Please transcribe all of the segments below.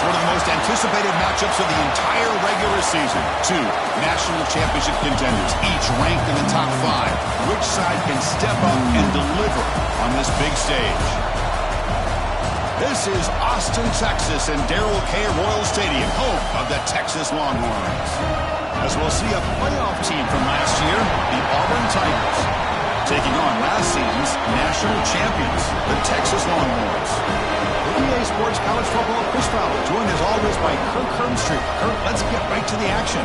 one of the most anticipated matchups of the entire regular season. Two national championship contenders, each ranked in the top 5. Which side can step up and deliver on this big stage? This is Austin, Texas, and Darrell K. Royal Stadium, home of the Texas Longhorns. As we'll see a playoff team from last year, the Auburn Tigers, taking on last season's national champions, the Texas Longhorns. EA Sports College Football Chris Fowler, joined as always by Kirk Hermstreet. Kirk, let's get right to the action.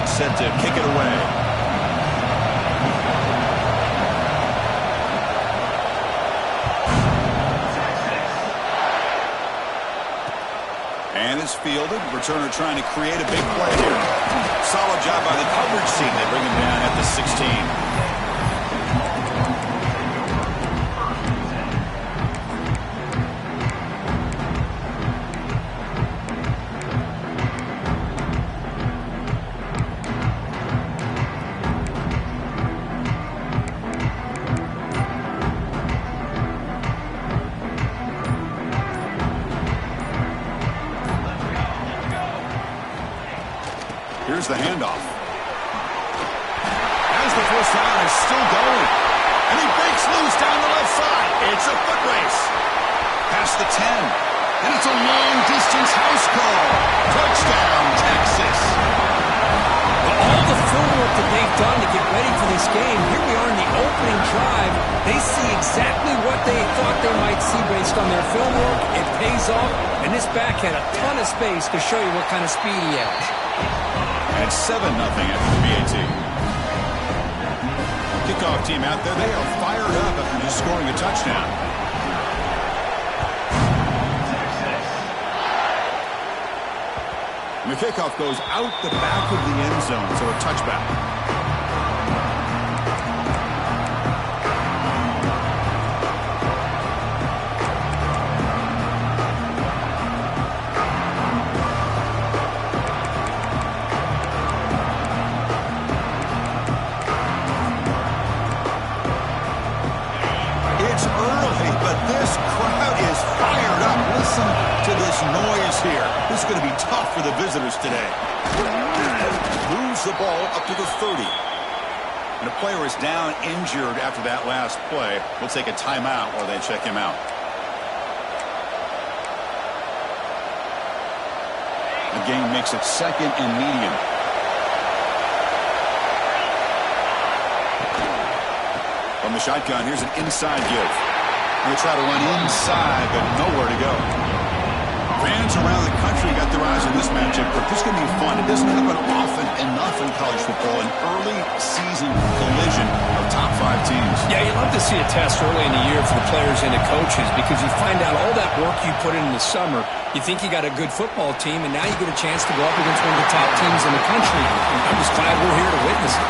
Set to kick it away. And it's fielded. Returner trying to create a big play here. Solid job by the coverage team. They bring him down at the 16. Here's the handoff. As the first down is still going. And he breaks loose down the left side. It's a foot race. Past the 10. And it's a long-distance house call. Touchdown, Texas. Well, all the footwork that they've done to get ready for this game, here we are in the opening drive. They see exactly what they thought they might see based on their film work. It pays off. And this back had a ton of space to show you what kind of speed he has. And 7-0 after the BAT. Kickoff team out there, they are fired up after just scoring a touchdown. And the kickoff goes out the back of the end zone, so a touchback. This is going to be tough for the visitors today. Moves the ball up to the 30. And a player is down injured after that last play. We'll take a timeout while they check him out. The game makes it 2nd and medium. From the shotgun, here's an inside give. We'll try to run inside, but nowhere to go. Fans around the country got their eyes on this matchup, but this is going to be fun. It doesn't happen often enough in college football, an early season collision of top 5 teams. Yeah, you love to see a test early in the year for the players and the coaches because you find out all that work you put in the summer. You think you got a good football team, and now you get a chance to go up against one of the top teams in the country. I'm just glad we're here to witness it.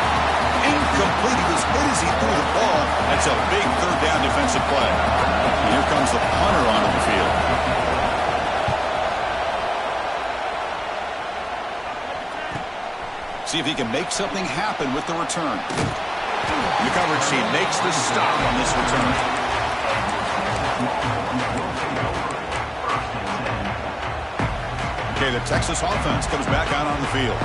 Incomplete. He was hit as he threw the ball. That's a big 3rd down defensive play. And here comes the punter onto the field. See if he can make something happen with the return. The coverage team makes the stop on this return. Okay, the Texas offense comes back out on the field.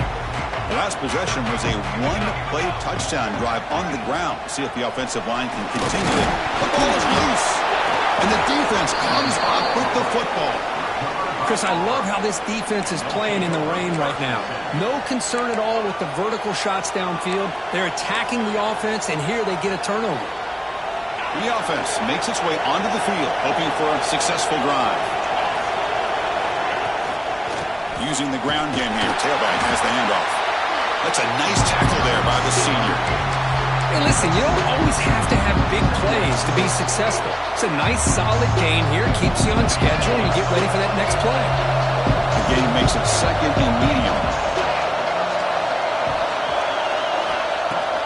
The last possession was a 1-play touchdown drive on the ground. See if the offensive line can continue it. The ball is loose. And the defense comes up with the football. Chris, I love how this defense is playing in the rain right now. No concern at all with the vertical shots downfield. They're attacking the offense, and here they get a turnover. The offense makes its way onto the field, hoping for a successful drive. Using the ground game here, tailback has the handoff. That's a nice tackle there by the senior. Hey, listen, you don't always have to have big plays to be successful. It's a nice, solid gain here. Keeps you on schedule, and you get ready for that next play. The gain makes it 2nd and medium.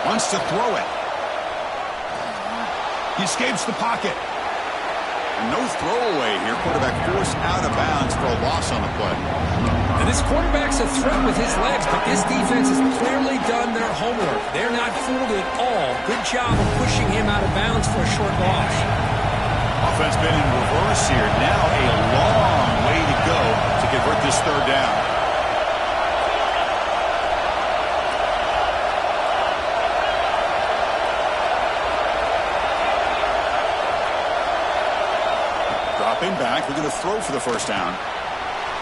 Wants to throw it. He escapes the pocket. No throwaway here. Quarterback forced out of bounds for a loss on the play. And this quarterback's a threat with his legs, but this defense has clearly done their homework. They're not fooled at all. Good job of pushing him out of bounds for a short loss. Offense been in reverse here. Now a long way to go to convert this third down. Dropping back, we're going to throw for the first down.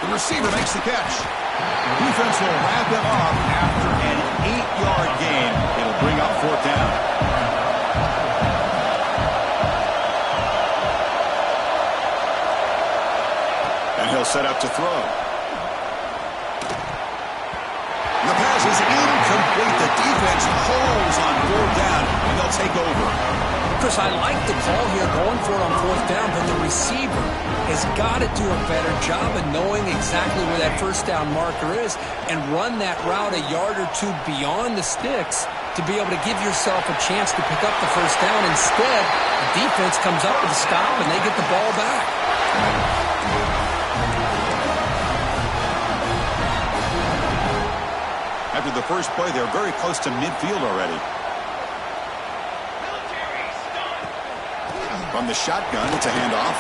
The receiver makes the catch. Defense will wrap him up after an 8-yard gain. It'll bring up fourth down. And he'll set up to throw. The pass is incomplete. The defense holds on fourth down, and they'll take over. Chris, I like the call here going for it on fourth down, but the receiver has got to do a better job of knowing exactly where that first down marker is and run that route a yard or two beyond the sticks to be able to give yourself a chance to pick up the first down. Instead, the defense comes up with a stop and they get the ball back. After the first play, they're very close to midfield already. From the shotgun, it's a handoff.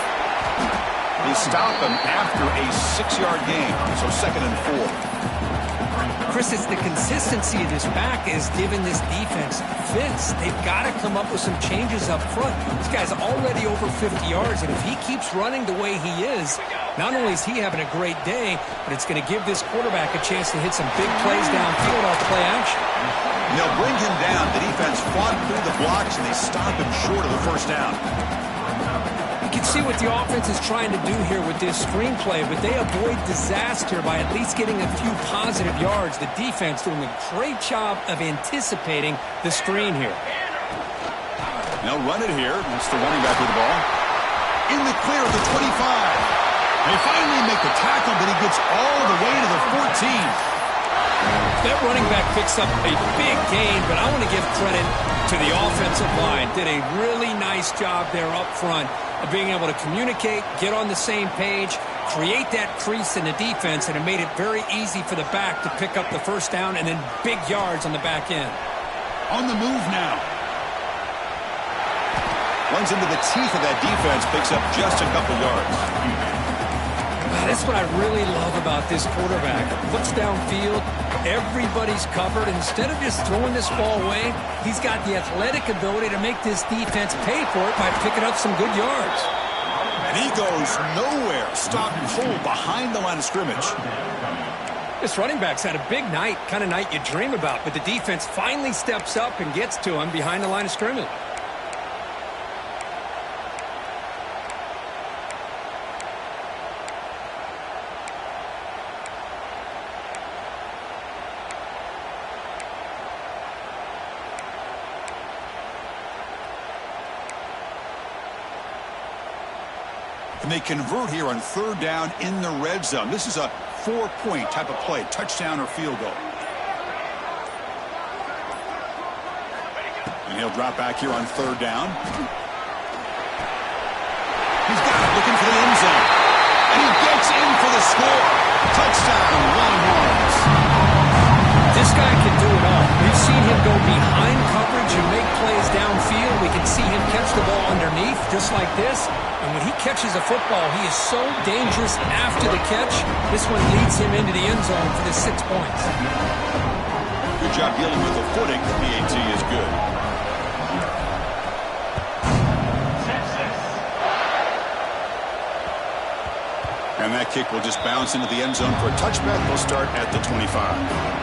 They stop him after a 6-yard gain, so 2nd and 4. Chris, it's the consistency of this back is giving this defense fits. They've got to come up with some changes up front. This guy's already over 50 yards, and if he keeps running the way he is, not only is he having a great day, but it's going to give this quarterback a chance to hit some big plays downfield off play action. And they'll bring him down. The defense fought through the blocks, and they stop him short of the first down. You can see what the offense is trying to do here with this screenplay, but they avoid disaster by at least getting a few positive yards. The defense doing a great job of anticipating the screen here. They'll run it here. It's the running back with the ball. In the clear at the 25. They finally make the tackle, but he gets all the way to the 14. That running back picks up a big gain, but I want to give credit to the offensive line. Did a really nice job there up front of being able to communicate, get on the same page, create that crease in the defense, and it made it very easy for the back to pick up the first down and then big yards on the back end. On the move now. Runs into the teeth of that defense, picks up just a couple yards. That's what I really love about this quarterback. Looks downfield, everybody's covered. Instead of just throwing this ball away, he's got the athletic ability to make this defense pay for it by picking up some good yards. And he goes nowhere, stopped cold behind the line of scrimmage. This running back's had a big night, kind of night you dream about, but the defense finally steps up and gets to him behind the line of scrimmage. And they convert here on third down in the red zone. This is a 4-point type of play, touchdown or field goal. And he'll drop back here on third down. He's got it, looking for the end zone. And he gets in for the score. Touchdown, Longhorns. This guy can do it all. We've seen him go behind coverage and make plays downfield. We can see him catch the ball underneath just like this. And when he catches a football, he is so dangerous after the catch. This one leads him into the end zone for the 6 points. Good job dealing with the footing. The PAT is good. And that kick will just bounce into the end zone for a touchback. They'll start at the 25.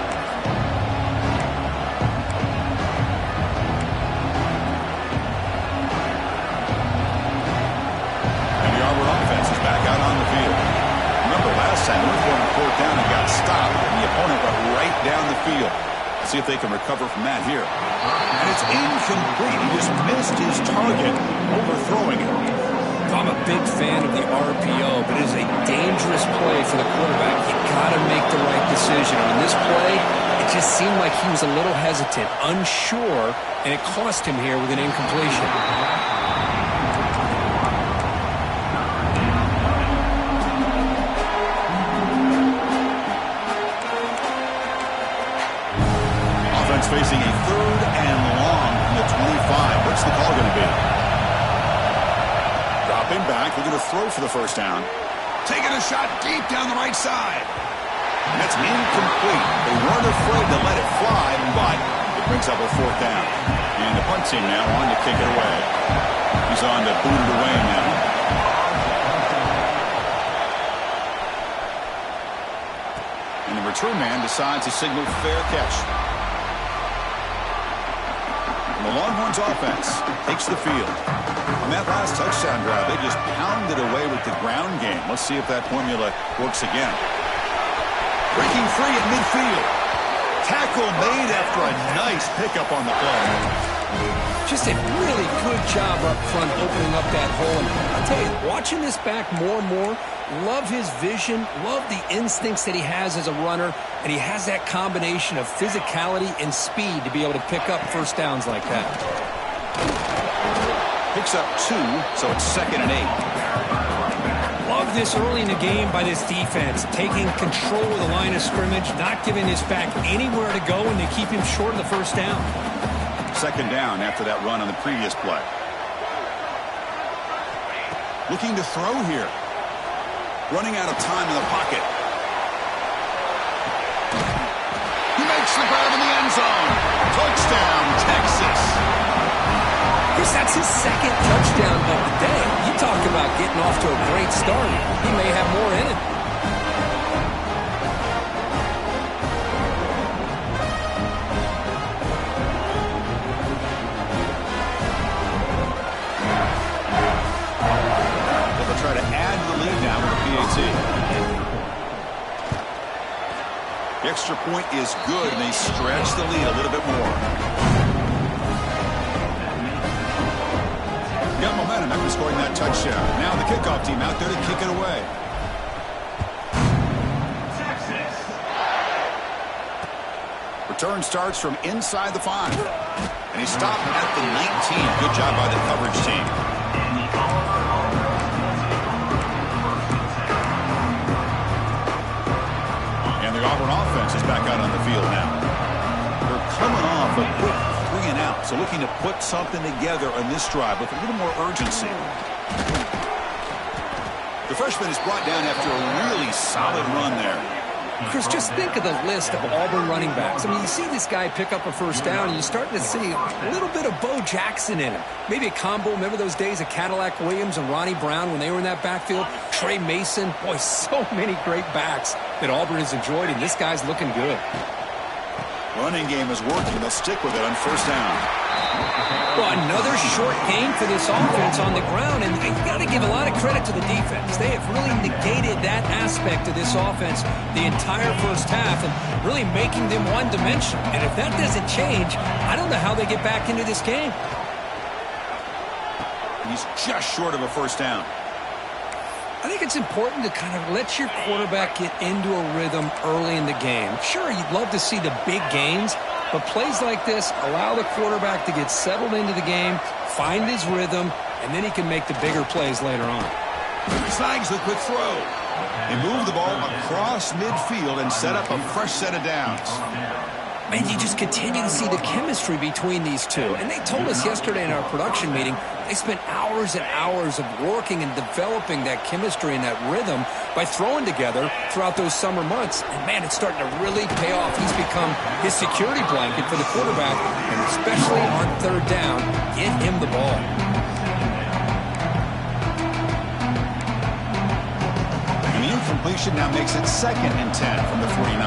Went for him fourth down and got stopped, and the opponent went right down the field. Let's see if they can recover from that here. And it's incomplete. He just missed his target, overthrowing it. I'm a big fan of the RPO, but it is a dangerous play for the quarterback. You got to make the right decision. On this play, it just seemed like he was a little hesitant, unsure, and it cost him here with an incompletion. Offense facing a 3rd and long from the 25. What's the call going to be? Dropping back, looking to throw for the first down. Taking a shot deep down the right side. And that's incomplete. They weren't afraid to let it fly, but it brings up a 4th down. And the punt team now on to kick it away. He's on to boot it away now. And the return man decides to signal fair catch. And the Longhorns offense takes the field. On that last touchdown drive, they just pounded away with the ground game. Let's see if that formula works again. Breaking free at midfield. Tackle made after a nice pickup on the play. Just a really good job up front opening up that hole. And I'll tell you, watching this back more and more, love his vision, love the instincts that he has as a runner, and he has that combination of physicality and speed to be able to pick up first downs like that. Picks up 2, so it's 2nd and 8. Love this early in the game by this defense, taking control of the line of scrimmage, not giving this back anywhere to go, and they keep him short of the first down. 2nd down after that run on the previous play. Looking to throw here. Running out of time in the pocket. He makes the grab in the end zone. Touchdown, Texas. Chris, that's his 2nd touchdown of the day. You talk about getting off to a great start. He may have more in it. They'll try to add to the lead now with the PAT. The extra point is good, and they stretch the lead a little bit more. Got momentum after scoring that touchdown. Now the kickoff team out there to kick it away. Return starts from inside the 5. And he stopped at the 19. Good job by the coverage team. And the Auburn offense is back out on the field now. They're coming off a quick 3 and out, so looking to put something together on this drive with a little more urgency. The freshman is brought down after a really solid run there. Chris, just think of the list of Auburn running backs. I mean, you see this guy pick up a first down, and you're starting to see a little bit of Bo Jackson in him. Maybe a combo. Remember those days of Cadillac Williams and Ronnie Brown when they were in that backfield? Trey Mason. Boy, so many great backs that Auburn has enjoyed, and this guy's looking good. Running game is working. They'll stick with it on first down. Well, another short gain for this offense on the ground, and you got to give a lot of credit to the defense. They have really negated that aspect of this offense the entire first half and really making them one-dimensional. And if that doesn't change, I don't know how they get back into this game. He's just short of a first down. I think it's important to kind of let your quarterback get into a rhythm early in the game. Sure, you'd love to see the big gains, but plays like this allow the quarterback to get settled into the game, find his rhythm, and then he can make the bigger plays later on. Snags the quick throw. They move the ball across midfield and set up a fresh set of downs. Man, you just continue to see the chemistry between these two. And they told us yesterday in our production meeting, they spent hours and hours of working and developing that chemistry and that rhythm by throwing together throughout those summer months. And, man, it's starting to really pay off. He's become his security blanket for the quarterback, and especially on third down, get him the ball. And the incompletion now makes it 2nd and 10 from the 49.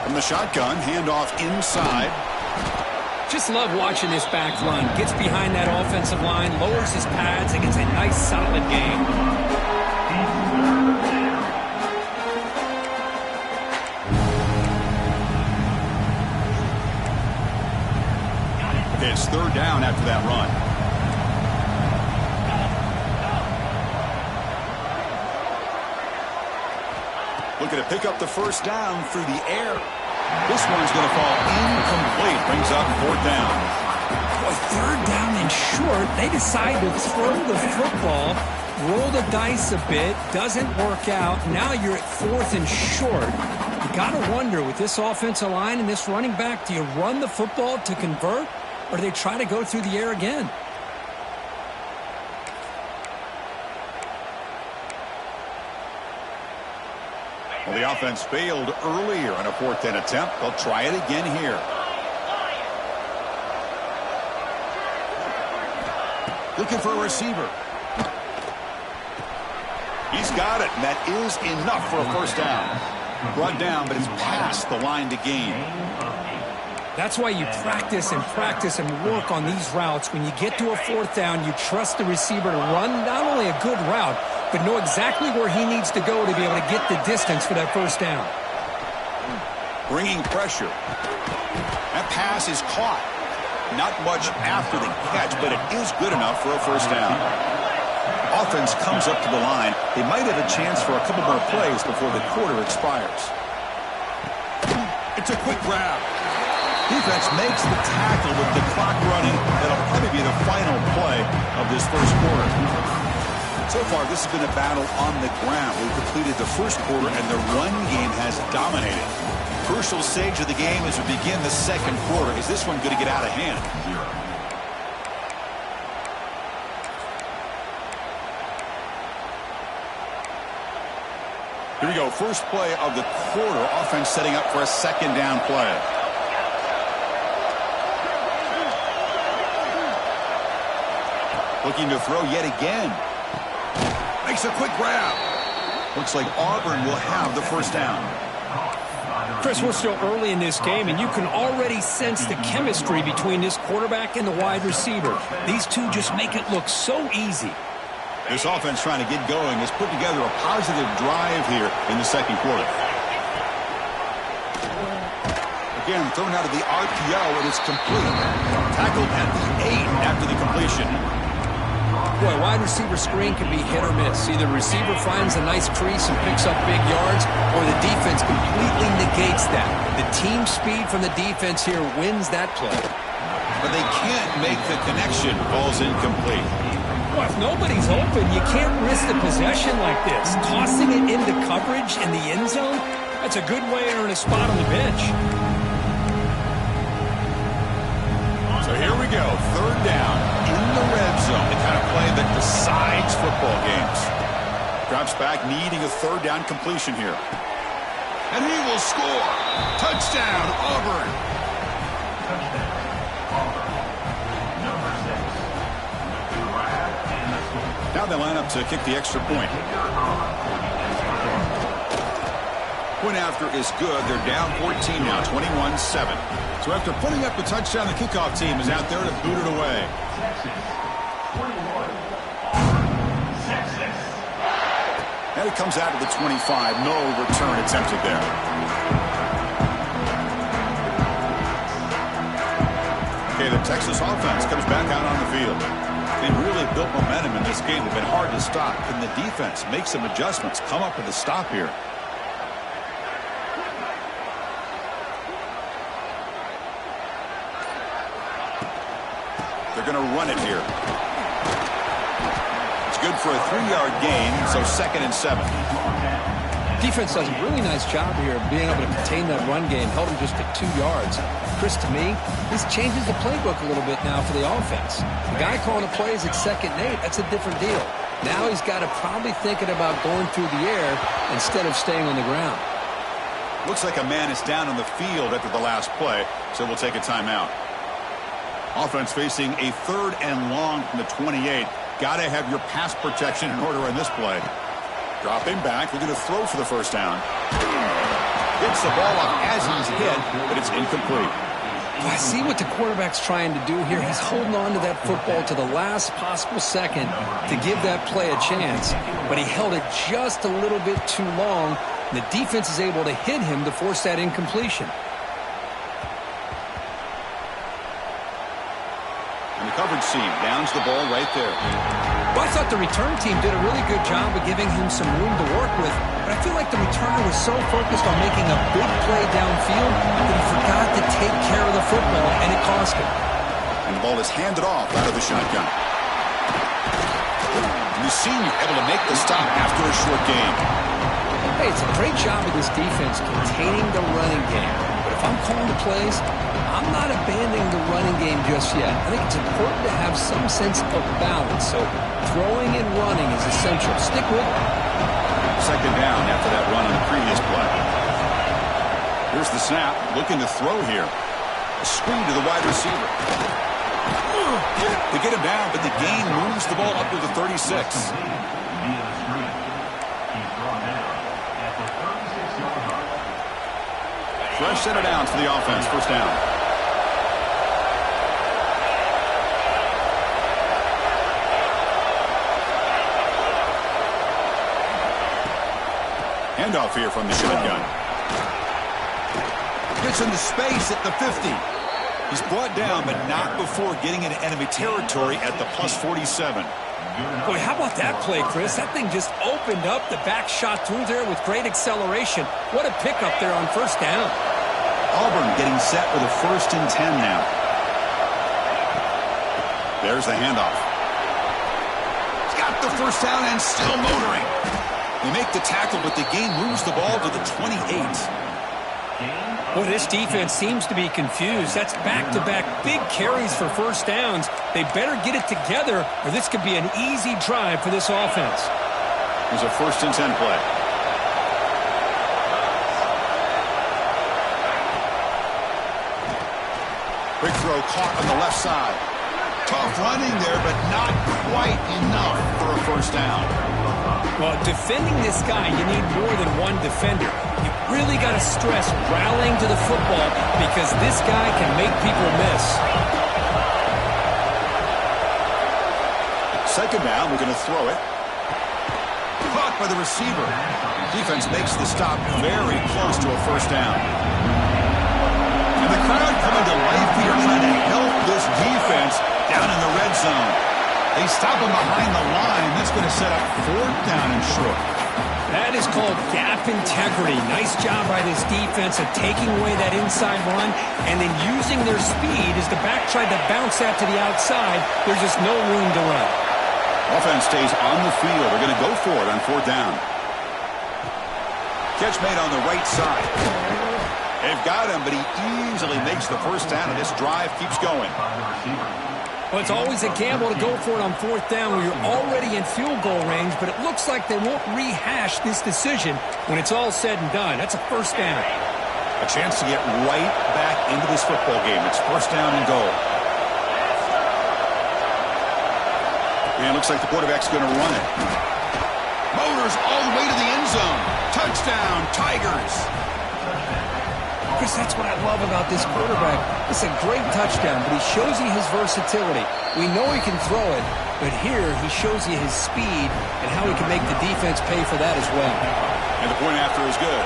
From the shotgun, handoff inside. Just love watching this back run. Gets behind that offensive line, lowers his pads, and gets a nice, solid gain. It's third down after that run. looking to pick up the first down through the air. This one's going to fall incomplete. Brings up fourth down. Boy, third down and short. They decide to throw the football, roll the dice a bit, doesn't work out. Now you're at fourth and short. You got to wonder, with this offensive line and this running back, do you run the football to convert, or do they try to go through the air again? Well, the offense failed earlier in a fourth down attempt. They'll try it again here. Looking for a receiver. He's got it, and that is enough for a first down. Brought down, but it's past the line to gain. That's why you practice and work on these routes. When you get to a fourth down, you trust the receiver to run not only a good route, but know exactly where he needs to go to be able to get the distance for that first down. Bringing pressure. That pass is caught. Not much after the catch, but it is good enough for a first down. Offense comes up to the line. They might have a chance for a couple more plays before the quarter expires. It's a quick grab. Defense makes the tackle with the clock running. That'll probably be the final play of this first quarter. So far, this has been a battle on the ground. We've completed the first quarter, and the run game has dominated. Crucial stage of the game as we begin the second quarter. Is this one going to get out of hand? Here we go. First play of the quarter. Offense setting up for a second down play. Looking to throw yet again. Makes a quick grab. Looks like Auburn will have the first down. Chris, we're still early in this game, and you can already sense the chemistry between this quarterback and the wide receiver. These two just make it look so easy. This offense trying to get going has put together a positive drive here in the second quarter. Again, thrown out of the RPO, and it's complete. Tackled at the 8 after the completion. Boy, wide receiver screen can be hit or miss. Either the receiver finds a nice crease and picks up big yards, or the defense completely negates that. The team speed from the defense here wins that play. But they can't make the connection. Ball's incomplete. Well, if nobody's open, you can't risk the possession like this. Tossing it into coverage in the end zone, that's a good way to earn a spot on the bench. So here we go, third down in the red zone, the kind of play that decides football games. Drops back, needing a third down completion here. And he will score. Touchdown, Auburn. Now they line up to kick the extra point. Point after is good. They're down 14 now, 21-7. So after putting up the touchdown, the kickoff team is out there to boot it away. And it comes out of the 25. No return attempted there. Okay, the Texas offense comes back out on the field. They've really built momentum in this game. They've been hard to stop. Can the defense make some adjustments, come up with a stop here? They're going to run it here. It's good for a 3-yard gain, so 2nd and 7. Defense does a really nice job here of being able to contain that run game, held them just at 2 yards. Chris, to me, this changes the playbook a little bit now for the offense. The guy calling the plays at 2nd and 8, that's a different deal. Now he's got to probably thinking about going through the air instead of staying on the ground. Looks like a man is down on the field after the last play, so we'll take a timeout. Offense facing a 3rd and long from the 28. Got to have your pass protection in order on this play. Dropping back, they're going to throw for the first down. Gets the ball up as he's hit, but it's incomplete. I see what the quarterback's trying to do here. He's holding on to that football to the last possible second to give that play a chance, but he held it just a little bit too long, and the defense is able to hit him to force that incompletion. And the coverage seam downs the ball right there. Well, I thought the return team did a really good job of giving him some room to work with, but I feel like the returner was so focused on making a big play downfield that he forgot to take care of the football, and it cost him. And the ball is handed off out of the shotgun. And the senior able to make the stop after a short gain. Hey, it's a great job of this defense containing the running game. But if I'm calling the plays, I'm not abandoning the running game just yet. I think it's important to have some sense of balance. So throwing and running is essential. Stick with it. Second down after that run on the previous play. Here's the snap. Looking to throw here. A screen to the wide receiver. They get him down, but the gain moves the ball up to the 36. Fresh set of downs for the offense. First down. Handoff here from the shotgun. Gets into space at the 50. He's brought down, but not before getting into enemy territory at the plus 47. Boy, how about that play, Chris? That thing just opened up. The back shot through there with great acceleration. What a pickup there on first down. Auburn getting set with a 1st and 10 now. There's the handoff. He's got the first down and still motoring. They make the tackle, but the gain moves the ball to the 28. Well, this defense seems to be confused. That's back-to-back big carries for first downs. They better get it together, or this could be an easy drive for this offense. There's a 1st and 10 play. Quick throw caught on the left side. Tough running there, but not quite enough for a first down. Well, defending this guy, you need more than one defender. You really got to stress rallying to the football because this guy can make people miss. Second down, we're going to throw it. Caught by the receiver. Defense makes the stop very close to a first down. And the crowd coming to life here trying to help this defense down in the red zone. They stop him behind the line. That's going to set up 4th down and short. That is called gap integrity. Nice job by this defense of taking away that inside run and then using their speed as the back tried to bounce that to the outside. There's just no room to run. Offense stays on the field. They're going to go for it on 4th down. Catch made on the right side. They've got him, but he easily makes the first down, and this drive keeps going. Well, it's always a gamble to go for it on 4th down where you're already in field goal range, but it looks like they won't rehash this decision when it's all said and done. That's a first down. A chance to get right back into this football game. It's 1st down and goal. And it looks like the quarterback's going to run it. Motors all the way to the end zone. Touchdown, Tigers. Chris, that's what I love about this quarterback. It's a great touchdown, but he shows you his versatility. We know he can throw it, but here he shows you his speed and how he can make the defense pay for that as well. And the point after is good.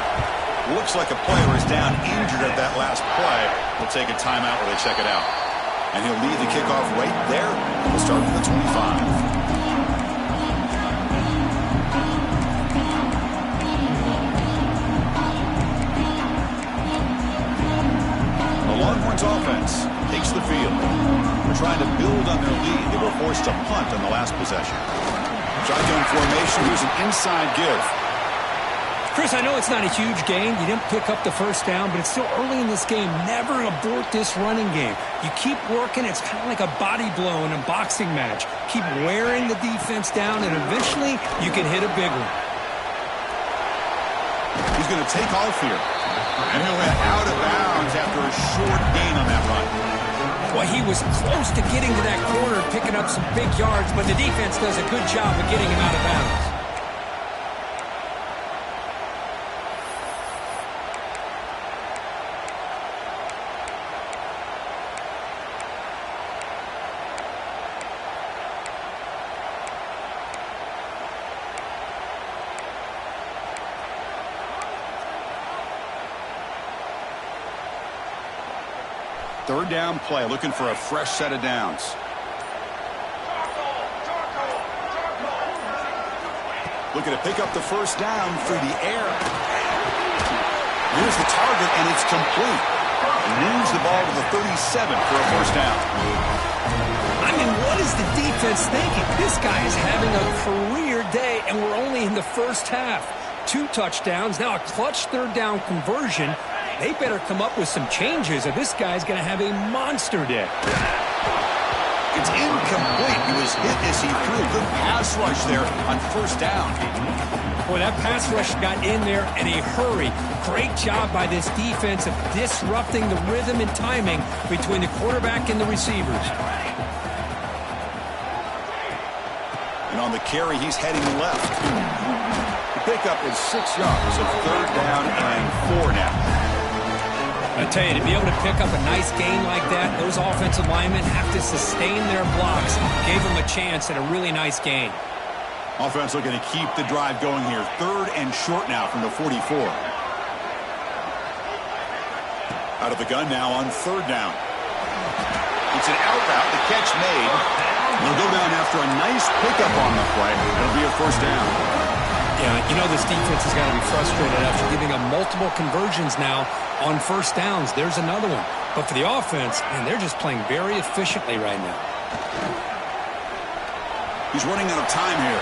Looks like a player is down injured at that last play. We'll take a timeout where they check it out. And he'll lead the kickoff right there. We'll start with the 25. Longhorns offense takes the field. They're trying to build on their lead. They were forced to punt on the last possession. Shotgun formation. Here's an inside give. Chris, I know it's not a huge gain. You didn't pick up the first down, but it's still early in this game. Never abort this running game. You keep working. It's kind of like a body blow in a boxing match. Keep wearing the defense down, and eventually you can hit a big one. He's going to take off here. And he went out of bounds after a short gain on that run. Well, he was close to getting to that corner, picking up some big yards, but the defense does a good job of getting him out of bounds. Third down play, looking for a fresh set of downs. Looking to pick up the first down through the air. Here's the target, and it's complete. Moves the ball to the 37 for a first down. I mean, what is the defense thinking? This guy is having a career day, and we're only in the first half. 2 touchdowns, now a clutch third down conversion. They better come up with some changes, or this guy's going to have a monster day. It's incomplete. He was hit as he threw. Good pass rush there on first down. Boy, that pass rush got in there in a hurry. Great job by this defense of disrupting the rhythm and timing between the quarterback and the receivers. And on the carry, he's heading left. The pickup is 6 yards, so third down and 4 now. I tell you, to be able to pick up a nice gain like that, those offensive linemen have to sustain their blocks. Gave them a chance at a really nice gain. Offense looking to keep the drive going here. Third and short now from the 44. Out of the gun now on third down. It's an out route. The catch made. They'll go down after a nice pickup on the play. It'll be a first down. Yeah, you know this defense has got to be frustrated after giving up multiple conversions now on first downs. There's another one. But for the offense, man, they're just playing very efficiently right now. He's running out of time here.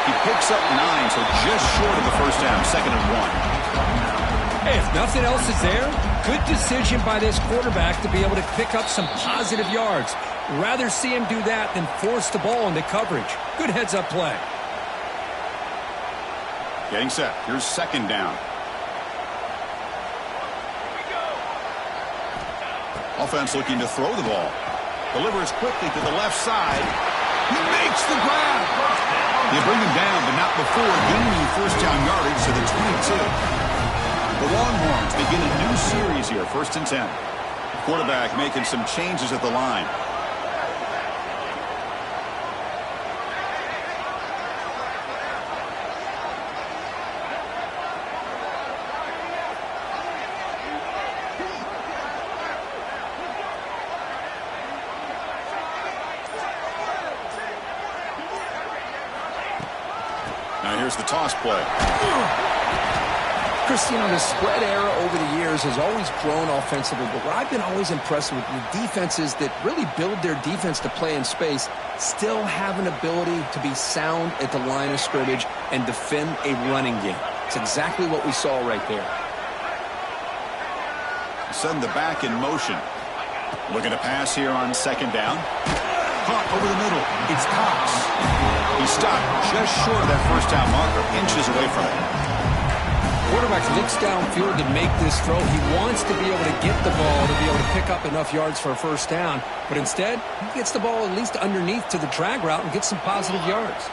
He picks up 9, so just short of the first down, 2nd and 1. Hey, if nothing else is there, good decision by this quarterback to be able to pick up some positive yards. Rather see him do that than force the ball into coverage. Good heads-up play. Getting set. Here's 2nd down. Offense looking to throw the ball. Delivers quickly to the left side. He makes the grab. They bring him down, but not before gaining first down yardage to the 22. The Longhorns begin a new series here, 1st and 10. Quarterback making some changes at the line. Now here's the toss play. Christian, the spread era over the years has always grown offensively, but what I've been always impressed with defenses that really build their defense to play in space still have an ability to be sound at the line of scrimmage and defend a running game. It's exactly what we saw right there. Send the back in motion. Looking to pass here on 2nd down. Caught over the middle. It's Cox. He stopped just short of that first down marker, inches away from it. Quarterback looks downfield to make this throw. He wants to be able to get the ball to be able to pick up enough yards for a first down. But instead, he gets the ball at least underneath to the drag route and gets some positive yards.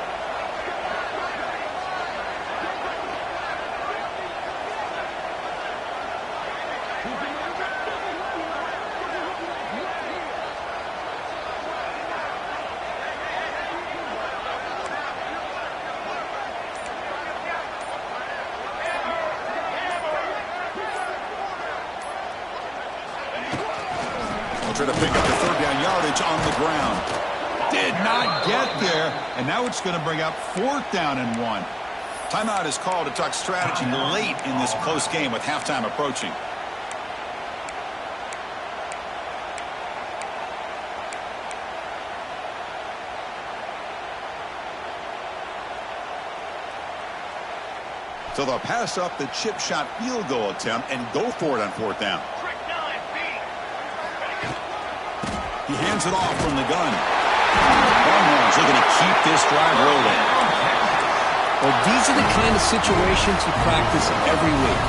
Try to pick up the third down yardage on the ground. Did not get there, and now it's going to bring up 4th down and 1. Timeout is called to talk strategy late in this close game with halftime approaching. So they'll pass up the chip shot field goal attempt and go for it on 4th down. He hands it off from the gun. Longhorns looking to keep this drive rolling. Well, these are the kind of situations you practice every week.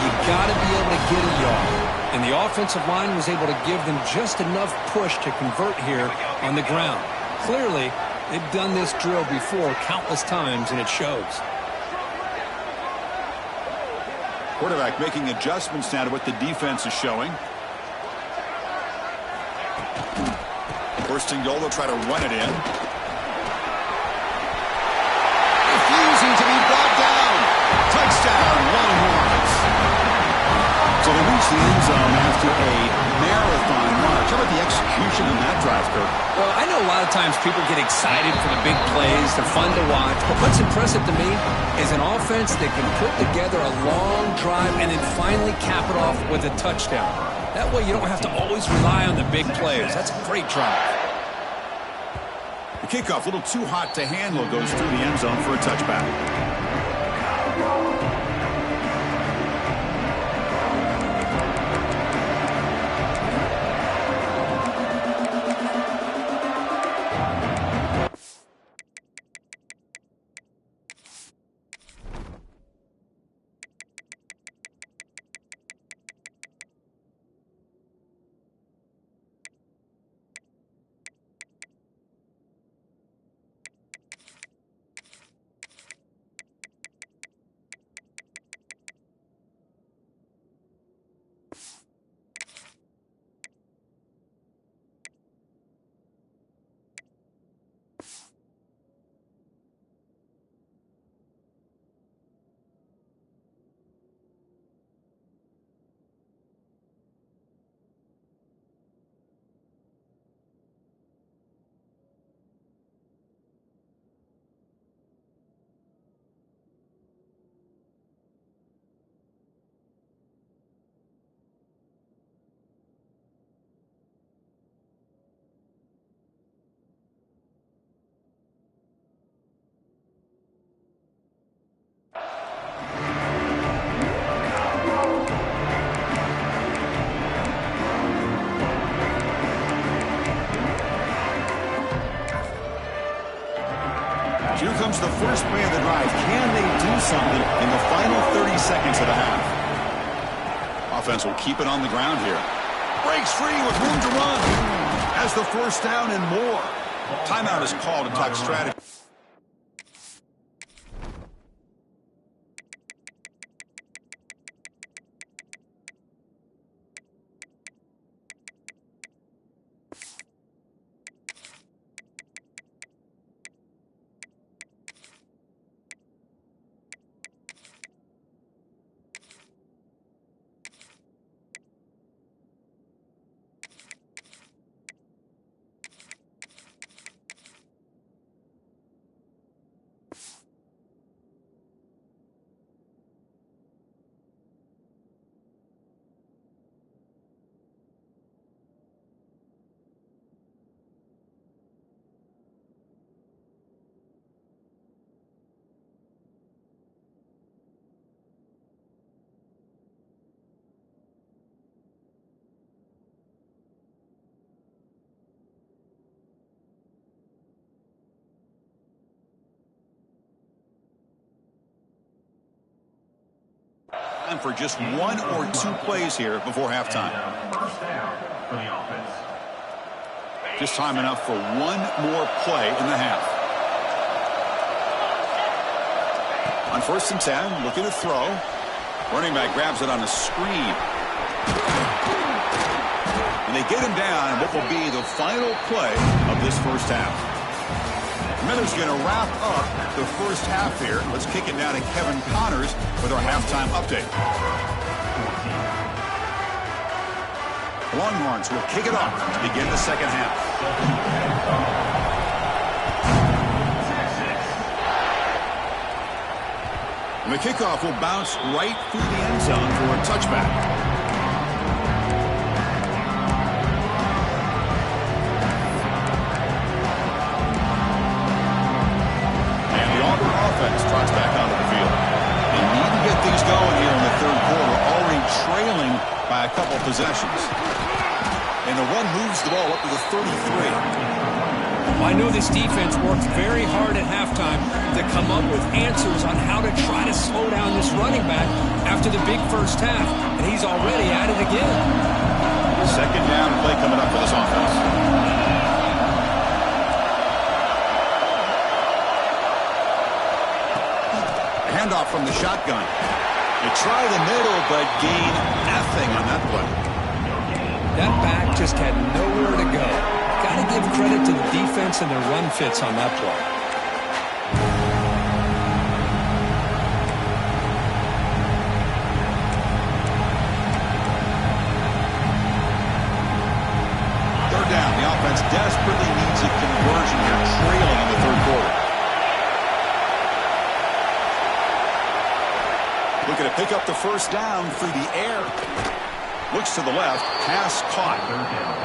You got to be able to get a yard. And the offensive line was able to give them just enough push to convert here on the ground. Clearly, they've done this drill before countless times, and it shows. Quarterback making adjustments now to what the defense is showing. First and goal, they'll try to run it in. Refusing to be brought down. Touchdown, Longhorns. So they reach the end zone after a marathon march. How about the execution on that drive, Kirk? Well, I know know a lot of times people get excited for the big plays. They're fun to watch. But what's impressive to me is an offense that can put together a long drive and then finally cap it off with a touchdown. That way you don't have to always rely on the big plays. That's a great drive. The kickoff, a little too hot to handle, goes through the end zone for a touchback. Here comes the first play of the drive. Can they do something in the final 30 seconds of the half? Offense will keep it on the ground here. Breaks free with room to run. Has the first down and more. Timeout is called to talk strategy. Time for just one or two plays here before halftime. Just time enough for one more play in the half. On 1st and 10, looking to throw. Running back grabs it on a screen. And they get him down in what will be the final play of this first half. Miller's going to wrap up the first half here. Let's kick it down to Kevin Connors with our halftime update. The Longhorns will kick it off to begin the second half. And the kickoff will bounce right through the end zone for a touchback. Trots back onto the field. They need to get things going here in the third quarter, already trailing by a couple possessions. And the run moves the ball up to the 33. Well, I know this defense worked very hard at halftime to come up with answers on how to try to slow down this running back after the big first half, and he's already at it again. Second down play coming up for this offense. Handoff from the shotgun. They try the middle, but gain nothing on that play. That back just had nowhere to go. Got to give credit to the defense and their run fits on that play. Third down, the offense offense desperately needs a conversion here, trailing in the third quarter. Looking to pick up the first down through the air. Looks to the left, pass caught.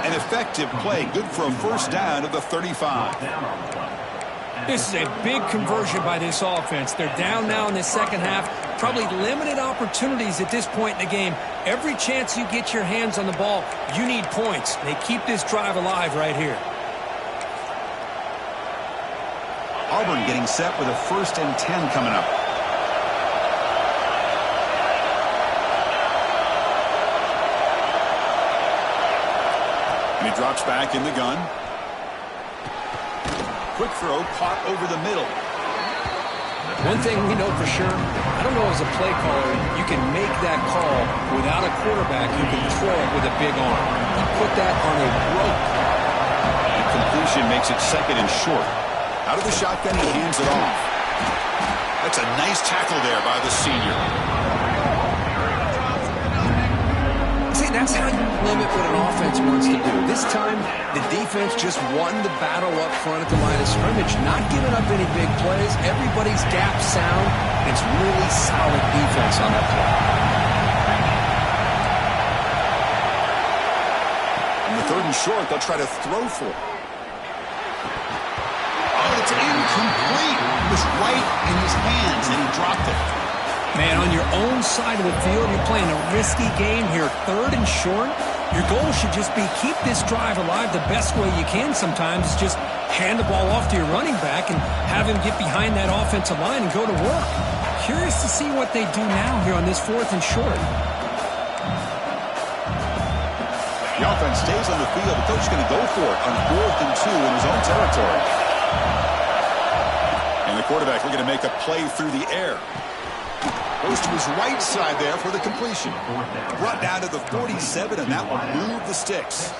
An effective play, good for a first down at the 35. This is a big conversion by this offense. They're down now in the second half. Probably limited opportunities at this point in the game. Every chance you get your hands on the ball, you need points. They keep this drive alive right here. Auburn getting set with a 1st and 10 coming up. And he drops back in the gun. Quick throw, caught over the middle. One thing we know for sure, I don't know as a play caller, you can make that call without a quarterback who can throw it with a big arm. He put that on a rope. The completion makes it 2nd and short. Out of the shotgun, he hands it off. That's a nice tackle there by the senior. See, that's how you limit what an offense wants to do. This time, the defense just won the battle up front at the line of scrimmage, not giving up any big plays. Everybody's gap sound. It's really solid defense on that play. On the 3rd and short, they'll try to throw for it. Oh, it's incomplete. It was right in his hands, and he dropped it. Man, on your own side of the field, you're playing a risky game here. 3rd and short, your goal should just be keep this drive alive the best way you can sometimes. Is just hand the ball off to your running back and have him get behind that offensive line and go to work. Curious to see what they do now here on this 4th and short. The offense stays on the field. The coach is going to go for it on 4th and 2 in his own territory. And the quarterback looking to make a play through the air. Goes to his right side there for the completion. Brought down to the 47, and that will move the sticks.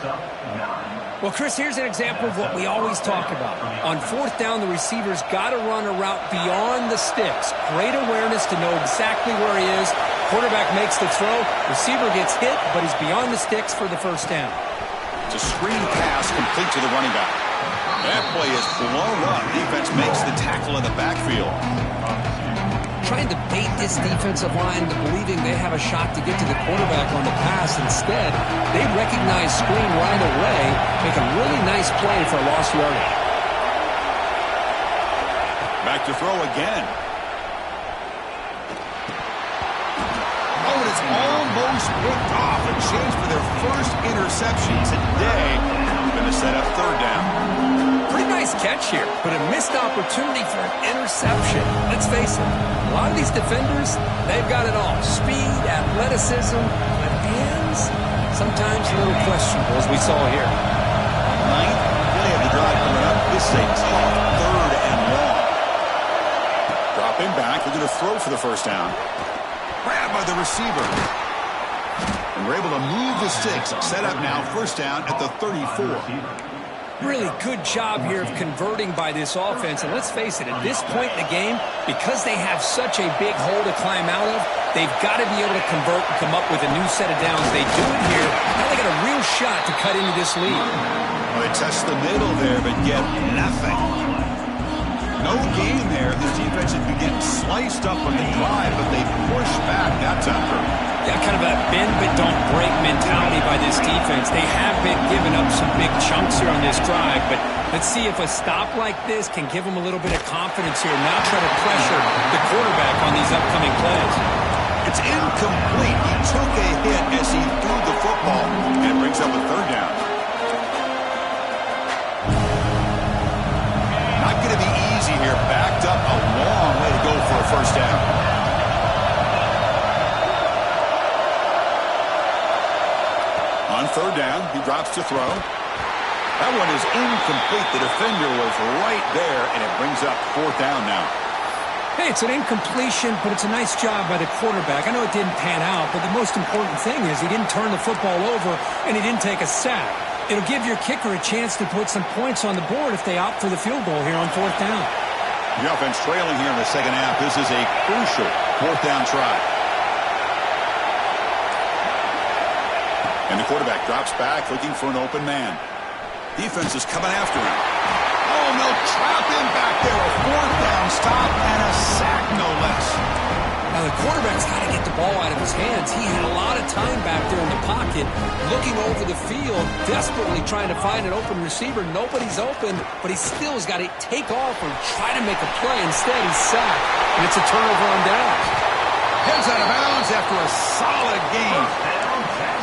Well, Chris, here's an example of what we always talk about. On 4th down, the receiver's got to run a route beyond the sticks. Great awareness to know exactly where he is. Quarterback makes the throw. Receiver gets hit, but he's beyond the sticks for the first down. It's a screen pass complete to the running back. That play is blown up. Defense makes the tackle in the backfield. Trying to bait this defensive line into believing they have a shot to get to the quarterback on the pass. Instead, they recognize screen right away, make a really nice play for a lost yardage. Back to throw again. Oh, and it's almost picked off. A chance for their first interception today. Going to set up 3rd down. Pretty nice catch here, but a missed opportunity for an interception. Let's face it, a lot of these defenders, they've got it all. Speed, athleticism, but hands, sometimes a little questionable, as we saw here. 9th play of the drive coming up. This is a tough 3rd and long. Dropping back, looking to throw for the first down. Grabbed by the receiver. And we're able to move the sticks. Set up now, first down at the 34. Really good job here of converting by this offense. And let's face it, at this point in the game, because they have such a big hole to climb out of, they've got to be able to convert and come up with a new set of downs. They do it here. Now they got a real shot to cut into this lead. Well, they test the middle there, but get nothing. No gain there. This defense had been getting sliced up on the drive, but they push back that time. Yeah, kind of a bend but don't break mentality by this defense. They have been giving up some big chunks here on this drive, but let's see if a stop like this can give them a little bit of confidence here. Now try to pressure the quarterback on these upcoming plays. It's incomplete. He took a hit as he threw the football, and it brings up a 3rd down. Not going to be easy here. Backed up a long way to go for a first down. On 3rd down, he drops to throw. That one is incomplete. The defender was right there, and it brings up 4th down now. Hey, it's an incompletion, but it's a nice job by the quarterback. I know it didn't pan out, but the most important thing is he didn't turn the football over, and he didn't take a sack. It'll give your kicker a chance to put some points on the board if they opt for the field goal here on 4th down. The offense trailing here in the second half. This is a crucial 4th down try. And the quarterback drops back looking for an open man. Defense is coming after him. Oh, and they'll trap him back there. A fourth down stop and a sack, no less. Now, the quarterback's got to get the ball out of his hands. He had a lot of time back there in the pocket, looking over the field, desperately trying to find an open receiver. Nobody's open, but he still has got to take off and try to make a play. Instead, he's sacked, and it's a turnover on downs. Heads out of bounds after a solid game.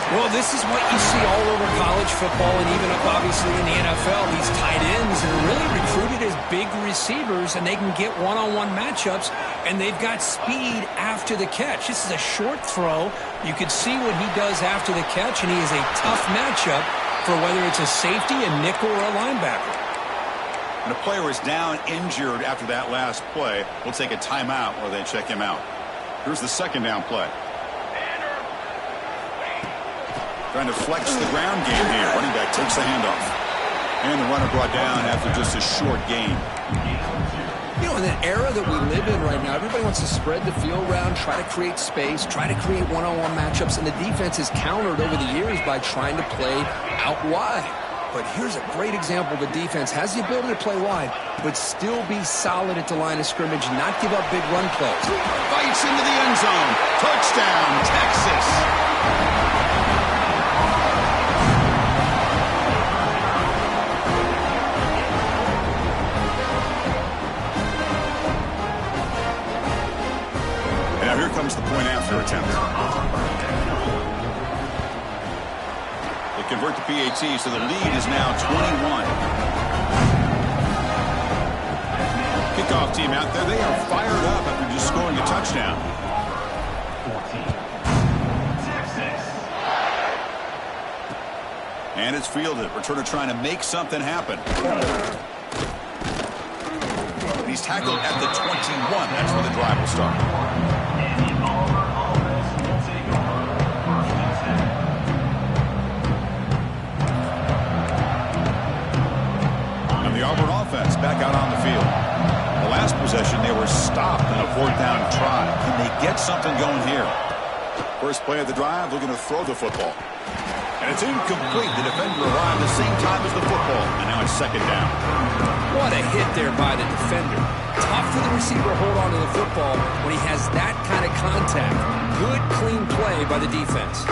Well, this is what you see all over college football and even up, obviously, in the NFL. These tight ends are really recruited as big receivers, and they can get one-on-one matchups, and they've got speed after the catch. This is a short throw. You can see what he does after the catch, and he is a tough matchup for whether it's a safety, a nickel, or a linebacker. When a player is down injured after that last play, we'll take a timeout while they check him out. Here's the second down play. Trying to flex the ground game here. Running back takes the handoff. And the runner brought down after just a short gain. You know, in an era that we live in right now, everybody wants to spread the field around, try to create space, try to create one-on-one matchups, and the defense is countered over the years by trying to play out wide. But here's a great example of a defense has the ability to play wide, but still be solid at the line of scrimmage, not give up big run plays. Bites into the end zone. Touchdown, Texas. And now here comes the point after attempt. Convert the PAT, so the lead is now 21. Kickoff team out there. They are fired up after just scoring a touchdown. And it's fielded. Returner trying to make something happen. He's tackled at the 21. That's where the drive will start. Auburn offense back out on the field. The last possession, they were stopped on a fourth down try. Can they get something going here? First play of the drive, looking to throw the football. And it's incomplete. The defender arrived the same time as the football. And now it's second down. What a hit there by the defender. Tough for the receiver to hold on to the football when he has that kind of contact. Good, clean play by the defense.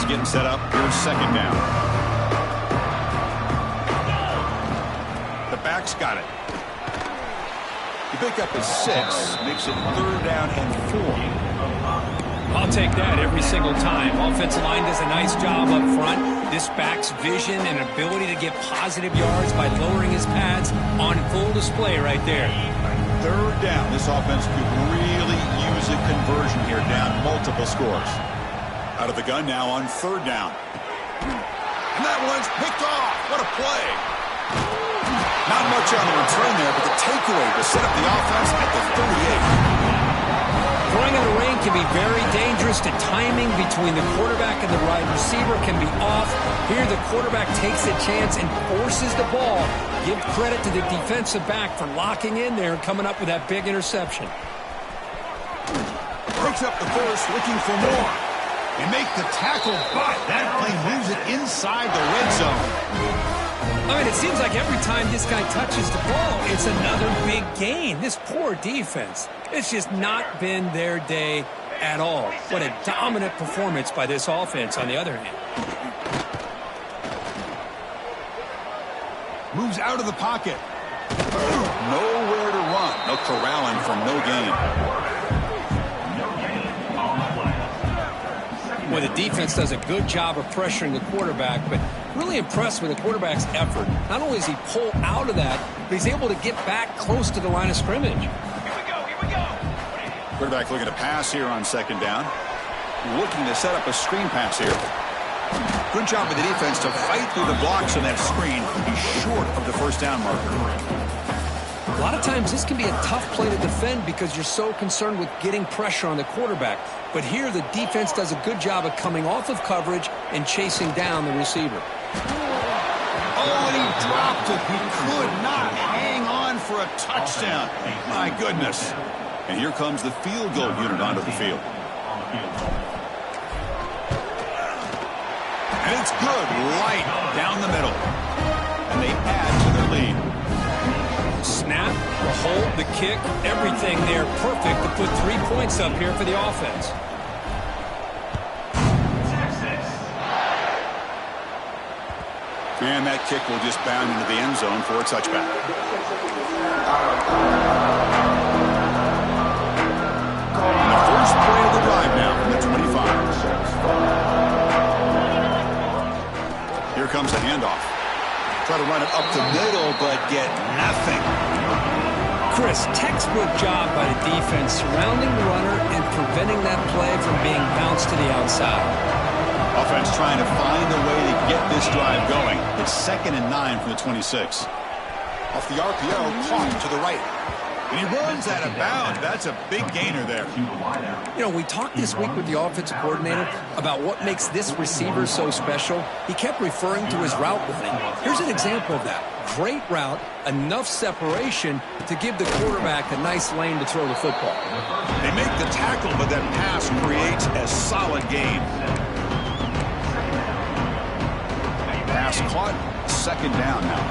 Getting set up. Here's second down. The back's got it. You pick up a 6, makes it third down and 4. I'll take that every single time. Offensive line does a nice job up front. This back's vision and ability to get positive yards by lowering his pads on full display right there. Third down. This offense could really use a conversion here, down multiple scores. Out of the gun now on third down. And that one's picked off. What a play. Not much on the return there, but the takeaway to set up the offense at the 38. Throwing in the rain can be very dangerous. The timing between the quarterback and the wide receiver can be off. Here the quarterback takes a chance and forces the ball. Give credit to the defensive back for locking in there and coming up with that big interception. Picks up the first, looking for more. They make the tackle, but that play moves it inside the red zone. I mean, it seems like every time this guy touches the ball, it's another big gain. This poor defense, it's just not been their day at all. What a dominant performance by this offense, on the other hand. Moves out of the pocket. Nowhere to run. No corralling from no gain. Well, the defense does a good job of pressuring the quarterback, but really impressed with the quarterback's effort. Not only does he pull out of that, but he's able to get back close to the line of scrimmage. Here we go. Quarterback looking to pass here on second down. Looking to set up a screen pass here. Good job by the defense to fight through the blocks on that screen. He's short of the first down marker. A lot of times this can be a tough play to defend because you're so concerned with getting pressure on the quarterback. But here the defense does a good job of coming off of coverage and chasing down the receiver. Oh, and he dropped it. He could not hang on for a touchdown. My goodness. And here comes the field goal unit onto the field. And it's good, right down the middle. And they add to their lead. Snap, the hold, the kick, everything there perfect to put 3 points up here for the offense. And that kick will just bound into the end zone for a touchback. And the first play of the drive now from the 25. Here comes the handoff. Try to run it up the middle, but get nothing. Chris, textbook job by the defense surrounding the runner and preventing that play from being bounced to the outside. Offense trying to find a way to get this drive going. It's 2nd and 9 from the 26. Off the RPO, caught to the right. And he runs out of bounds. That's a big gainer there. You know, we talked this week with the offensive coordinator about what makes this receiver so special. He kept referring to his route running. Here's an example of that. Great route, enough separation to give the quarterback a nice lane to throw the football. They make the tackle, but that pass creates a solid gain. Pass caught, 2nd down now.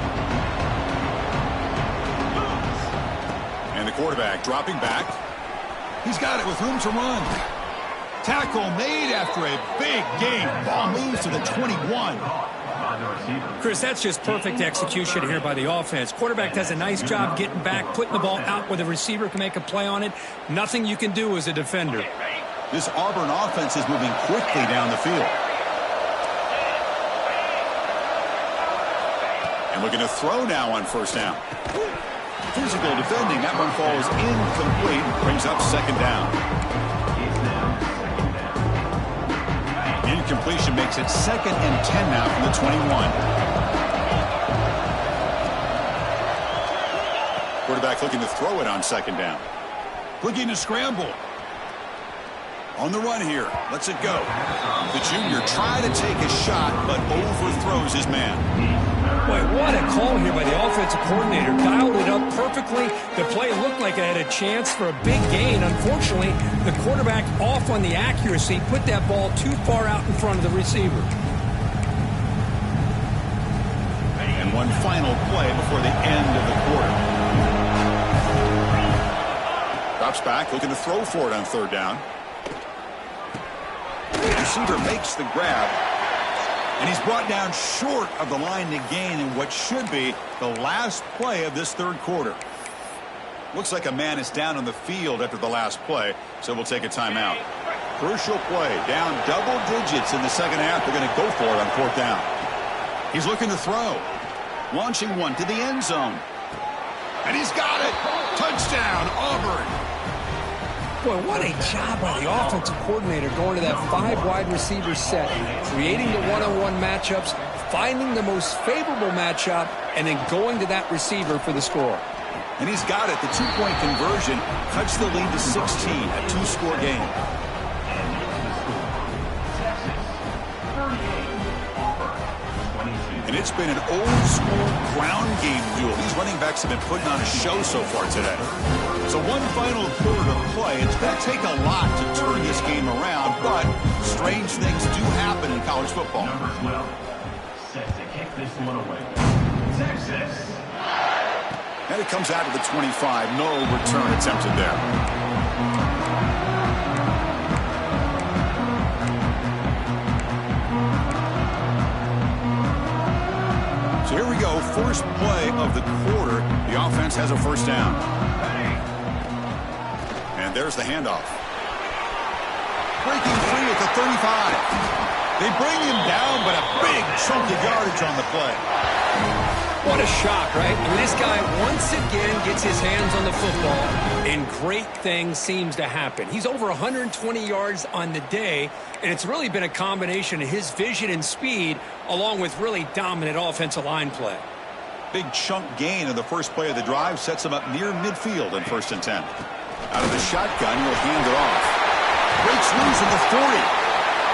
And the quarterback dropping back. He's got it with room to run. Tackle made after a big gain. Ball moves to the 21. Chris, that's just perfect execution here by the offense. Quarterback does a nice job getting back, putting the ball out where the receiver can make a play on it. Nothing you can do as a defender. This Auburn offense is moving quickly down the field. And looking to throw now on 1st down. Physical defending. That one falls incomplete. Brings up 2nd down. Incompletion makes it 2nd and 10 now from the 21. Quarterback looking to throw it on 2nd down. Looking to scramble. On the run here. Lets it go. The junior tried to take a shot, but overthrows his man. Boy, what a call here by the offensive coordinator. Dialed it up perfectly. The play looked like it had a chance for a big gain. Unfortunately, the quarterback off on the accuracy, put that ball too far out in front of the receiver. And one final play before the end of the quarter. Drops back, looking to throw for it on 3rd down. The receiver makes the grab. And he's brought down short of the line to gain in what should be the last play of this 3rd quarter. Looks like a man is down on the field after the last play, so we'll take a timeout. Crucial play, down double digits in the 2nd half. They're going to go for it on 4th down. He's looking to throw. Launching one to the end zone. And he's got it. Touchdown, Auburn. Boy, what a job by the offensive coordinator going to that 5 wide receiver set, creating the one-on-one matchups, finding the most favorable matchup, and then going to that receiver for the score. And he's got it. The 2-point conversion cuts the lead to 16, a 2-score game. And it's been an old-school ground game duel. These running backs have been putting on a show so far today. So one final quarter to play. It's going to take a lot to turn this game around, but strange things do happen in college football. Number 12, set to kick this one away. Texas. And it comes out of the 25. No return attempted there. So here we go, first play of the quarter. The offense has a 1st down. And there's the handoff. Breaking free at the 35. They bring him down, but a big chunk of yardage on the play. What a shock, right? I mean, this guy once again gets his hands on the football, and great things seems to happen. He's over 120 yards on the day, and it's really been a combination of his vision and speed, along with really dominant offensive line play. Big chunk gain of the first play of the drive sets him up near midfield in 1st and 10. Out of the shotgun, he'll hand it off. Breaks loose at the 40.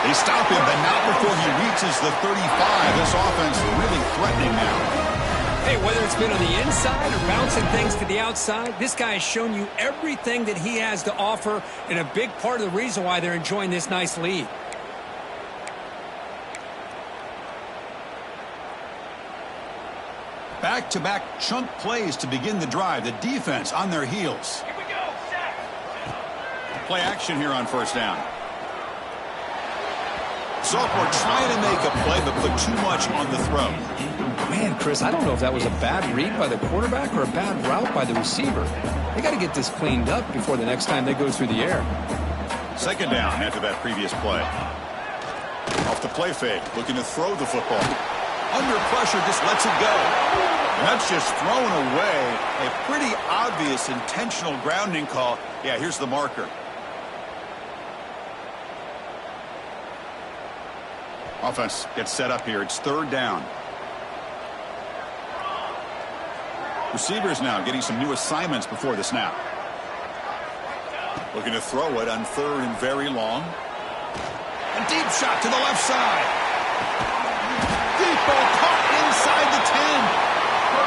They stop him, but not before he reaches the 35. This offense really threatening now. Hey, whether it's been on the inside or bouncing things to the outside, this guy has shown you everything that he has to offer, and a big part of the reason why they're enjoying this nice lead. Back-to-back chunk plays to begin the drive. The defense on their heels. Here we go. Set. Play action here on first down. Sophomore trying to make a play, but put too much on the throw. Man, Chris, I don't know if that was a bad read by the quarterback or a bad route by the receiver. They got to get this cleaned up before the next time they go through the air. Second down after that previous play. Off the play fake, looking to throw the football. Under pressure, just lets it go. And that's just thrown away. A pretty obvious intentional grounding call. Yeah, here's the marker. Offense gets set up here. It's third down. Receivers now getting some new assignments before the snap. Looking to throw it on third and very long. A deep shot to the left side. Deep ball caught inside the 10.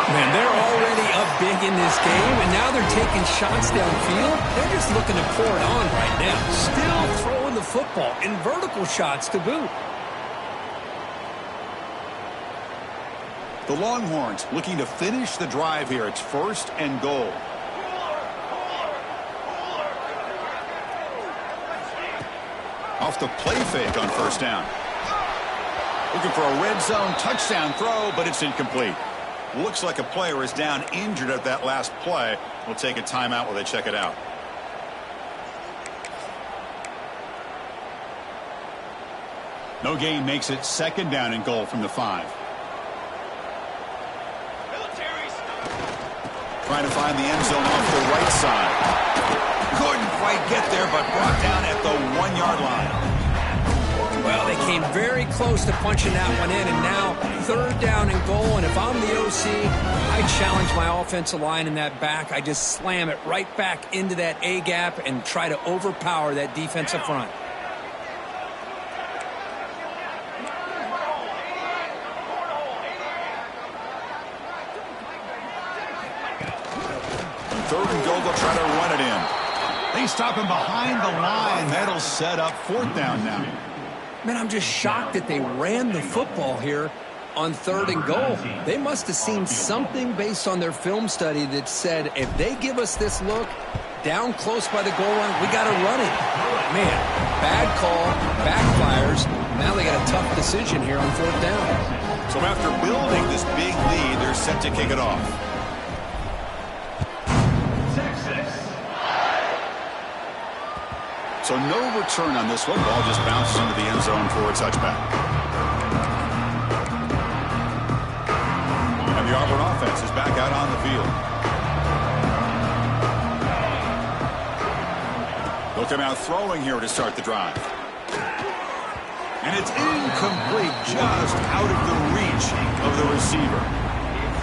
Man, they're already up big in this game, and now they're taking shots downfield. They're just looking to pour it on right now. Still throwing the football, and vertical shots to boot. The Longhorns looking to finish the drive here. It's first and goal. Off the play fake on first down. Looking for a red zone touchdown throw, but it's incomplete. Looks like a player is down injured at that last play. We'll take a timeout while they check it out. No gain makes it second down and goal from the 5. Trying to find the end zone off the right side. Couldn't quite get there, but brought down at the 1-yard line. Well, they came very close to punching that one in, and now third down and goal. And if I'm the OC, I challenge my offensive line in that back. I just slam it right back into that A gap and try to overpower that defensive front. Third and goal, they'll try to run it in. They stop him behind the line. That'll set up fourth down now. Man, I'm just shocked that they ran the football here on third and goal. They must have seen something based on their film study that said, if they give us this look down close by the goal line, we got to run it. Man, bad call, backfires. Now they got a tough decision here on fourth down. So after building this big lead, they're set to kick it off. So no return on this one. Ball just bounces into the end zone for a touchback. And the Auburn offense is back out on the field. They'll come out throwing here to start the drive. And it's incomplete, just out of the reach of the receiver.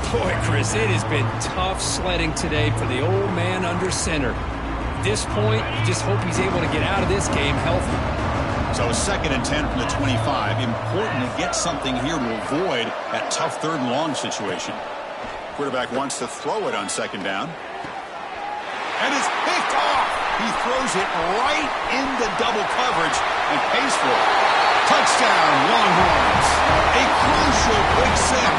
Boy, Chris, it has been tough sledding today for the old man under center. At this point, you just hope he's able to get out of this game healthy. So second and 10 from the 25. Important to get something here to avoid that tough third and long situation. Quarterback wants to throw it on second down. And it's picked off. He throws it right into double coverage and pays for it. Touchdown, Longhorns. A crucial pick six.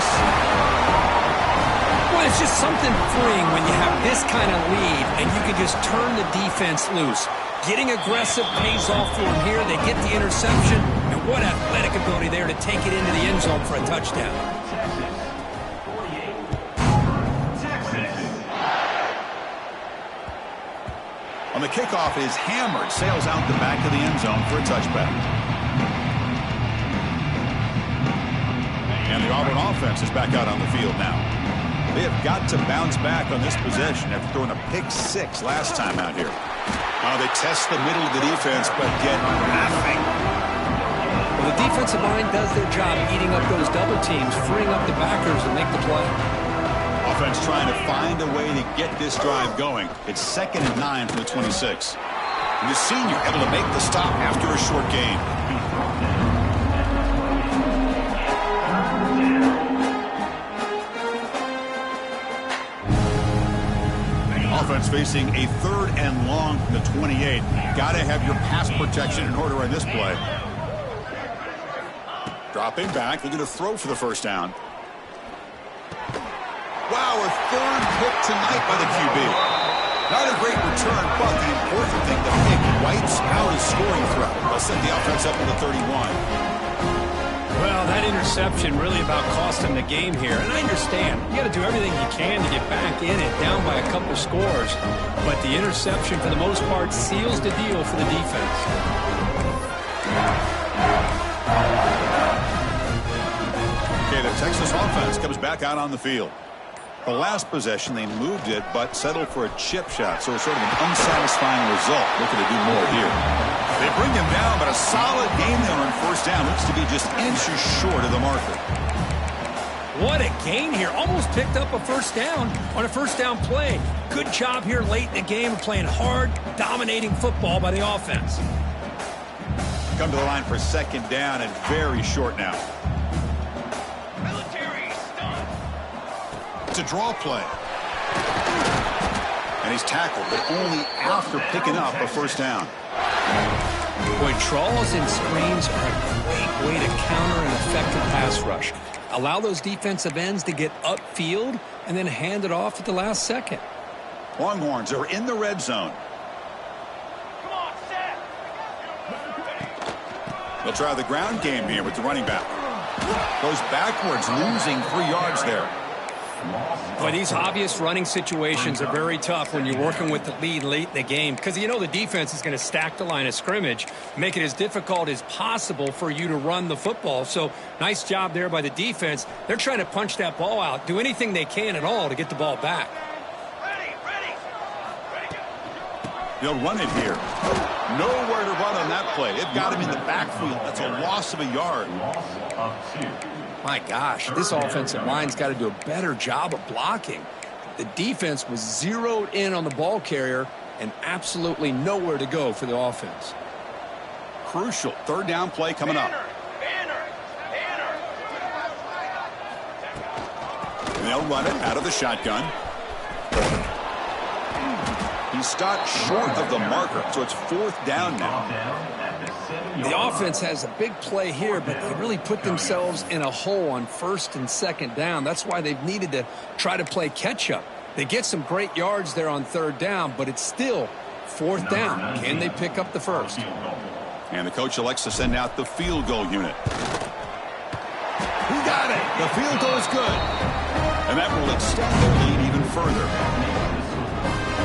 Well, it's just something freeing when you have this kind of lead and you can just turn the defense loose. Getting aggressive pays off for them here. They get the interception, and what athletic ability there to take it into the end zone for a touchdown. On the kickoff is hammered, sails out the back of the end zone for a touchback. And the Auburn offense is back out on the field now. They have got to bounce back on this possession after throwing a pick six last time out here. They test the middle of the defense, but get nothing. Well, the defensive line does their job eating up those double teams, freeing up the backers to make the play. Offense trying to find a way to get this drive going. It's second and 9 from the 26. And the senior able to make the stop after a short gain. offense facing a 3rd and long from the 28. Got to have your pass protection in order on this play. Dropping back, looking to throw for the first down. Wow, a 3rd pick tonight by the QB. Not a great return, but the important thing, the pick wipes out a scoring threat. They'll set the offense up with a 31. Well, that interception really about cost him the game here. And I understand. You got to do everything you can to get back in it, down by a couple scores. But the interception, for the most part, seals the deal for the defense. Okay, the Texas offense comes back out on the field. The last possession, they moved it, but settled for a chip shot, so it's sort of an unsatisfying result. Looking to do more here. They bring him down, but a solid game there on first down. Looks to be just inches short of the marker. What a gain here. Almost picked up a first down on a first down play. Good job here late in the game of playing hard, dominating football by the offense. Come to the line for second down and very short now. It's a draw play. And he's tackled, but only after picking up a first down. Boy, draws and screens are a great way to counter an effective pass rush. Allow those defensive ends to get upfield and then hand it off at the last second. Longhorns are in the red zone. They'll try the ground game here with the running back. Goes backwards, losing 3 yards there. Boy, these obvious running situations are very tough when you're working with the lead late in the game because you know the defense is going to stack the line of scrimmage, make it as difficult as possible for you to run the football. So nice job there by the defense. They're trying to punch that ball out, do anything they can at all to get the ball back. They'll run it here. Nowhere to run on that play. They've got him in the backfield. That's a loss of a yard. My gosh, this offensive line's got to do a better job of blocking. The defense was zeroed in on the ball carrier and absolutely nowhere to go for the offense. Crucial 3rd down play coming up. And they'll run it out of the shotgun. He's stopped short of the marker, so it's 4th down now. The offense has a big play here, but they really put themselves in a hole on 1st and 2nd down. That's why they've needed to try to play catch-up. They get some great yards there on 3rd down, but it's still 4th down. Can they pick up the first? And the coach elects to send out the field goal unit. Who got it? The field goal is good. And that will extend their lead even further.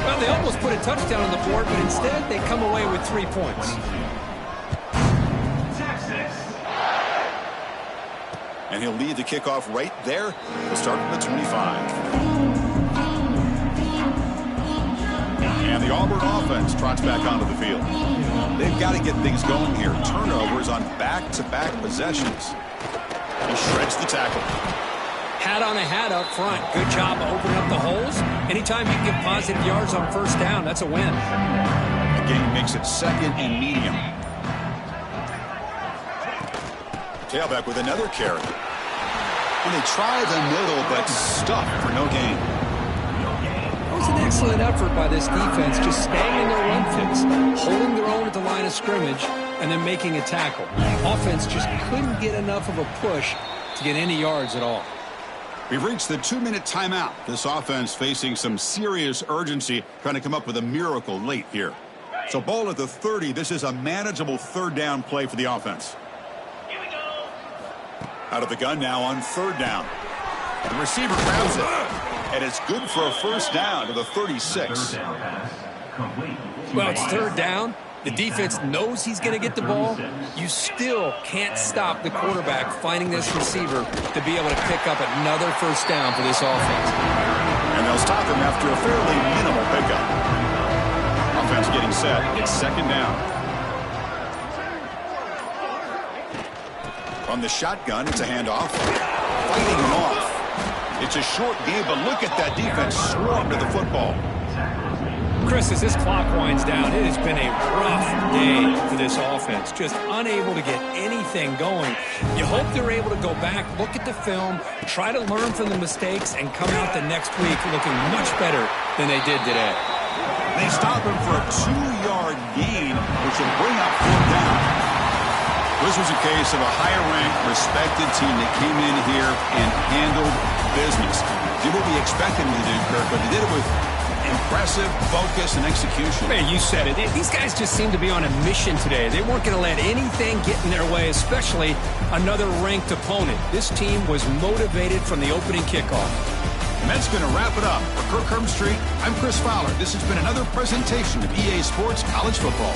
Well, they almost put a touchdown on the board, but instead they come away with 3 points. And he'll lead the kickoff right there. He'll start from the 25. And the Auburn offense trots back onto the field. They've got to get things going here. Turnovers on back-to-back possessions. He shreds the tackle. Hat on a hat up front. Good job of opening up the holes. Anytime you can get positive yards on first down, that's a win. Again, makes it 2nd and medium. Tailback with another carry. And they try the middle, but stuffed for no gain. It was an excellent effort by this defense, just staying in their run fix, holding their own at the line of scrimmage, and then making a tackle. Offense just couldn't get enough of a push to get any yards at all. We've reached the 2-minute timeout. This offense facing some serious urgency, trying to come up with a miracle late here. So ball at the 30. This is a manageable 3rd down play for the offense. Out of the gun now on 3rd down. The receiver grabs it. And it's good for a first down to the 36. Well, it's 3rd down. The defense knows he's going to get the ball. You still can't stop the quarterback finding this receiver to be able to pick up another first down for this offense. And they'll stop him after a fairly minimal pickup. Offense getting set. It's 2nd down. On the shotgun, it's a handoff. Fighting him off. It's a short game, but look at that defense swarm to the football. Chris, as this clock winds down, it has been a rough day for this offense. Just unable to get anything going. You hope they're able to go back, look at the film, try to learn from the mistakes, and come out the next week looking much better than they did today. They stop him for a 2-yard gain, which will bring up 4th down. This was a case of a higher-ranked, respected team that came in here and handled business. Did what we expected them to do, Kirk, but they did it with impressive focus and execution. Man, you said it. These guys just seem to be on a mission today. They weren't going to let anything get in their way, especially another ranked opponent. This team was motivated from the opening kickoff. And that's going to wrap it up. For Kirk Street, I'm Chris Fowler. This has been another presentation of EA Sports College Football.